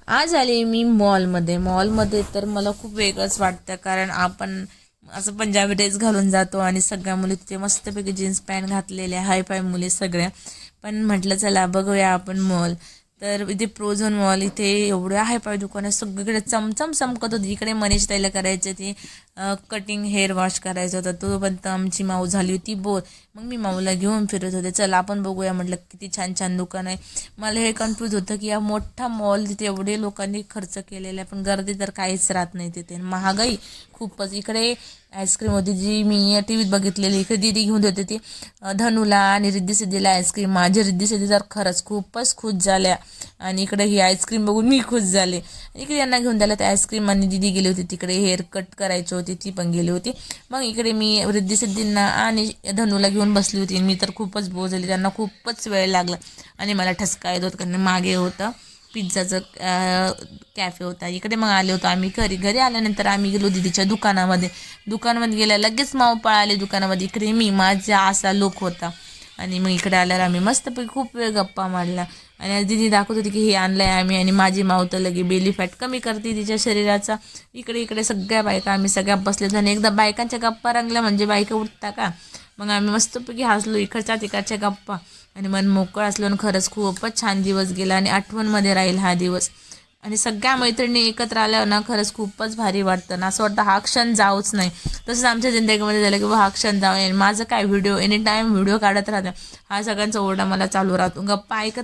आज आले मी मॉलमध्ये तर मला खूप वेगळंच वाटतं, कारण आपण असं पंजाबी ड्रेस घालून जातो आणि सगळ्या मुली तिथे मस्तपैकी जीन्स पॅन्ट घातलेल्या हाय फाय मुली सगळ्या. पण म्हटलं चला बघूया आपण मॉल. तर इथे प्रोझोन मॉल, इथे एवढ्या हाय फाय दुकानं सगळीकडे चमचम चमकत होती. इकडे मनीष ताईला करायचं ते कटिंग हेअर वॉश करायचं होतं, तो पण आमची माऊ झाली होती बोर. मग मी माऊला घेऊन फिरत होते, चला आपण बघूया म्हटलं किती छान छान दुकान आहे. मला हे कन्फ्यूज होतं की या मोठा मॉल तिथे एवढे लोकांनी खर्च केलेला आहे, पण गर्दी तर काहीच राहत नाही तिथे. महागाई खूपच. इकडे आईस्क्रीम होती जी मी टी व्हीत बघितलेली, इकडे दीदी घेऊन होते ती धनुला आणि रिद्धी सिद्धीला आईस्क्रीम. माझी रिद्धी सिद्धी तर खरंच खूपच खुश झाल्या आणि इकडे ही आईस्क्रीम बघून मी खुश झाले. इकडे यांना घेऊन द्यायला ते आईस्क्रीम आणि दीदी गेली होती तिकडे हेअर कट करायची होती, ती पण गेली होती. मग इकडे मी रिद्धी सिद्धींना आणि धनुला घेऊन बसली होती. मी तर खूपच बोर झाली, त्यांना खूपच वेळ लागला आणि मला ठसका येत होता, कारण मागे होतं पिझ्झाचं कॅफे होता. इकडे मग आले होतो आम्ही घरी आल्यानंतर आम्ही गेलो दीदीच्या दुकानामध्ये गेल्या लगेच माव पळाले दुकानामध्ये. इकडे मी माझा असा लुक होता आणि मग इकडे आल्यावर आम्ही मस्तपैकी खूप वेळ गप्पा मारल्या आणि आज दीदी दाखवत होती की हे आणलं आहे आम्ही, आणि माझी माव तर लगे बेली फॅट कमी करते तिच्या शरीराचा. इकडे सगळ्या बायका आम्ही सगळ्या बसलेत आणि एकदा बायकांच्या गप्पा रंगल्या म्हणजे बायका उठता का. मग आम्ही मस्तपैकी हसलो इकडच्या तिकडच्या गप्पा आणि मन मोकळं असलो आणि खरंच खूपच छान दिवस गेला आणि आठवणमध्ये राहील हा दिवस. आणि सगळ्या मैत्रिणी एकत्र आल्यावर ना खरंच खूपच भारी वाटतं ना, असं वाटतं हा क्षण जाऊच नाही. तसंच आमच्या जिंदगीमध्ये झालं की हा क्षण जाऊ नये. माझं काय व्हिडिओ एनी टाईम व्हिडिओ काढत राहते, हा सगळ्यांचा ओरडा मला चालू राहतो. गप्पा ऐकत